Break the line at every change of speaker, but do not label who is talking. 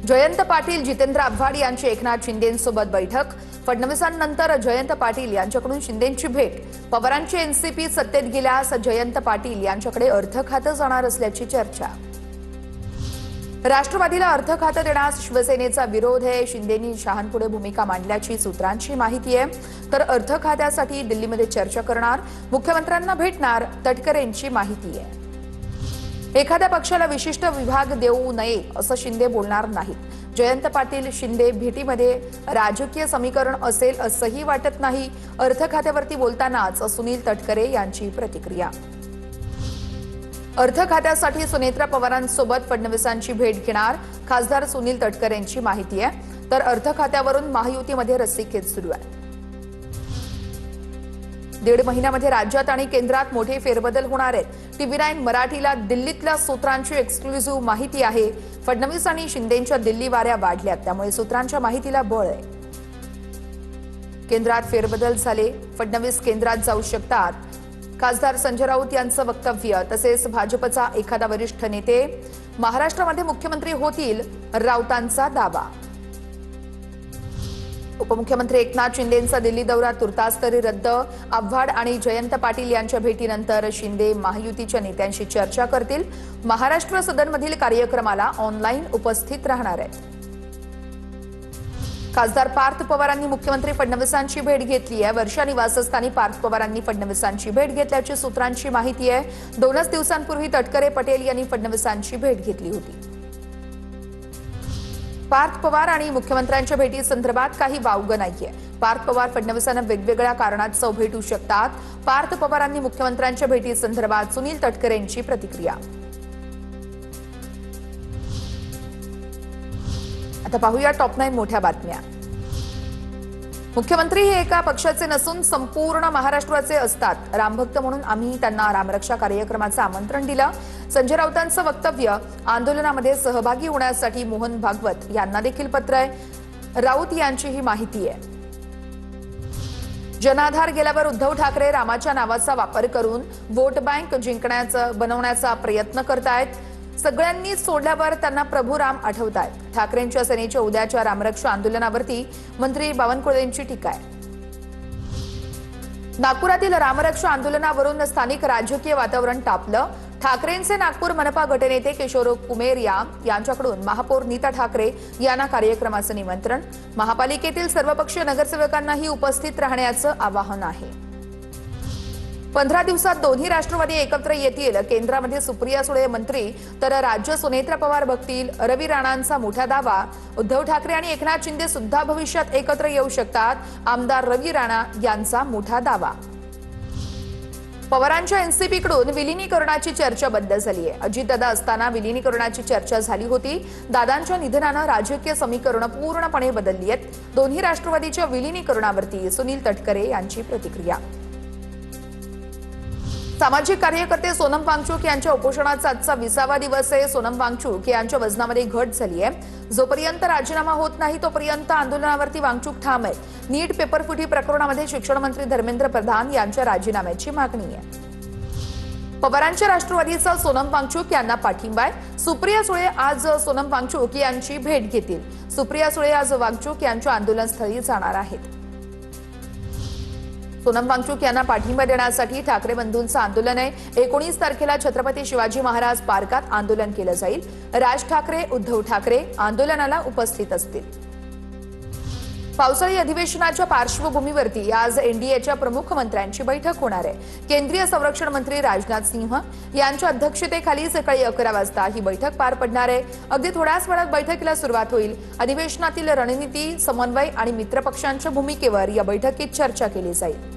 जयंत पाटील, जितेंद्र आव्हाड यांची एकनाथ शिंदेंसोबत बैठक। फडणवीसांनंतर जयंत पाटील यांच्याकडून शिंदेंची भेट। पवारांची एनसीपी सत्तेत गेल्यास जयंत पाटील यांच्याकडे अर्थ खातं जाणार असल्याची चर्चा। राष्ट्रवादीला अर्थ खातं देण्यास शिवसेनेचा विरोध आहे। शिंदेंनी शहांपुढे भूमिका मांडल्याची सूत्रांची माहिती आहे। तर अर्थ खात्यासाठी दिल्लीमध्ये चर्चा करणार, मुख्यमंत्र्यांना भेटणार, तटकरेंची माहिती आहे। एखाद्या पक्षाला विशिष्ट विभाग देऊ नये असं शिंदे बोलणार नाहीत। जयंत पाटील शिंदे भेटीमध्ये राजकीय समीकरण असेल असंही वाटत नाही। अर्थ खात्यावरती बोलतानाच सुनील तटकरे यांची प्रतिक्रिया। अर्थ खात्यासाठी सुनेत्रा पवारांसोबत फडणवीसांची भेट घेणार, खासदार सुनील तटकरेंची माहिती आहे। तर अर्थ खात्यावरून महायुतीमध्ये रस्सीखेच सुरू आहे। 1.5 महिन्यामध्ये राज्यात आणि केंद्रात मोठे फेरबदल होणार आहेत। TV9 मराठीला दिल्लीतल्या सूत्रांची एक्सक्लुझिव्ह माहिती आहे। फडणवीस आणि शिंदेंच्या दिल्ली वाऱ्या वाढल्यात, त्यामुळे सूत्रांच्या माहितीला बळ आहे। केंद्रात फेरबदल झाले, फडणवीस केंद्रात जाऊ शकतात। खासदार संजय राऊत यांचं वक्तव्य, तसेच भाजपचा एखादा वरिष्ठ नेते महाराष्ट्रामध्ये मुख्यमंत्री होतील, राऊतांचा दावा। उपमुख्यमंत्री एकनाथ शिंदेंचा दिल्ली दौरा तुर्तास तरी रद्द। आव्हाड आणि जयंत पाटील यांच्या भेटीनंतर शिंदे महायुतीच्या नेत्यांशी चर्चा करतील। महाराष्ट्र सदनमधील कार्यक्रमाला ऑनलाईन उपस्थित राहणार आहेत। खासदार पार्थ पवारांनी मुख्यमंत्री फडणवीसांची भेट घेतली आहे। वर्षा निवासस्थानी पार्थ पवारांनी फडणवीसांची भेट घेतल्याची सूत्रांची माहिती आहे। 2 दिवसांपूर्वी तटकरे पटेल यांनी फडणवीसांची भेट घेतली होती। पार्थ पवार आणि मुख्यमंत्र्यांच्या भेटी संदर्भात काही वावगं नाहीये। पार्थ पवार फडणवीसांना वेगवेगळ्या कारणास्तव भेटू शकतात। पार्थ पवारांनी मुख्यमंत्र्यांच्या भेटी संदर्भात सुनील तटकरेंची प्रतिक्रिया। आता पाहूया टॉप 9 मोठ्या बातम्या। मुख्यमंत्री हे एका पक्षाचे नसून संपूर्ण महाराष्ट्राचे असतात। रामभक्त म्हणून आम्ही त्यांना रामरक्षा कार्यक्रमाचं आमंत्रण दिलं। संजय राऊतांचं वक्तव्य, आंदोलनामध्ये सहभागी होण्यासाठी मोहन भागवत यांना देखील पत्र आहे। राऊत यांची ही माहिती आहे। जनाधार गेल्यावर उद्धव ठाकरे रामाच्या नावाचा वापर करून वोट बँक बनवण्याचा प्रयत्न करतायत। सगळ्यांनी सोडल्यावर त्यांना प्रभू राम आठवतायत। ठाकरेंच्या सेनेच्या उद्याच्या रामरक्षा आंदोलनावरती मंत्री बावनकुळेंची टीका आहे। नागपुरातील रामरक्षा आंदोलनावरून स्थानिक राजकीय वातावरण तापलं। ठाकरेंचे नागपूर मनपा गटनेते किशोर कुमेरिया यांच्याकडून महापौर नीता ठाकरे यांना कार्यक्रमाचं निमंत्रण। महापालिकेतील सर्वपक्षीय नगरसेवकांनाही उपस्थित राहण्याचं आवाहन आहे। 15 दिवसात दोन्ही राष्ट्रवादी एकत्र येतील। केंद्रामध्ये सुप्रिया सुळे मंत्री तर राज्य सुनेत्रा पवार बघतील, रवी राणांचा मोठा दावा। उद्धव ठाकरे आणि एकनाथ शिंदे सुद्धा भविष्यात एकत्र येऊ शकतात, आमदार रवी राणा यांचा मोठा दावा। पवारांच्या एनसीपीकडून विलीनीकरणाची चर्चा बंद झाली आहे। अजितदादा असताना विलीनीकरणाची चर्चा झाली होती। दादांच्या निधनानं राजकीय समीकरणं पूर्णपणे बदलली आहेत। दोन्ही राष्ट्रवादीच्या विलीनीकरणावरती सुनील तटकरे यांची प्रतिक्रिया। सामाजिक कार्यकर्ते सोनम वांगचुक यांच्या उपोषणाचा आजचा 20वा दिवस आहे। सोनम वांगचुक यांच्या वजनामध्ये घट झाली आहे। जोपर्यंत राजीनामा होत नाही तोपर्यंत आंदोलनावरती वांगचुक ठाम आहेत। नीट पेपरफुटी प्रकरणामध्ये शिक्षण मंत्री धर्मेंद्र प्रधान यांच्या राजीनाम्याची मागणी आहे। पवारांच्या राष्ट्रवादीचा सोनम वांगचुक यांना पाठिंबा आहे। सुप्रिया सुळे आज सोनम वांगचुक यांची भेट घेतील। सुप्रिया सुळे आज वांगचुक यांच्या आंदोलनस्थळी जाणार आहेत। सोनम वांगचुक यांना पाठिंबा देण्यासाठी ठाकरे बंधूंचं आंदोलन आहे। 19 तारखेला छत्रपती शिवाजी महाराज पार्कात आंदोलन केलं जाईल। राज ठाकरे, उद्धव ठाकरे आंदोलनाला उपस्थित असतील। पावसाळी अधिवेशनाच्या पार्श्वभूमीवरती आज एनडीएच्या प्रमुख मंत्र्यांची बैठक होणार आहे। केंद्रीय संरक्षण मंत्री राजनाथ सिंह यांच्या अध्यक्षतेखाली सकाळी 11 वाजता ही बैठक पार पडणार आहे। अगदी थोड्याच वेळात बैठकीला सुरुवात होईल। अधिवेशनातील रणनीती, समन्वय आणि मित्रपक्षांच्या भूमिकेवर या बैठकीत चर्चा केली जाईल।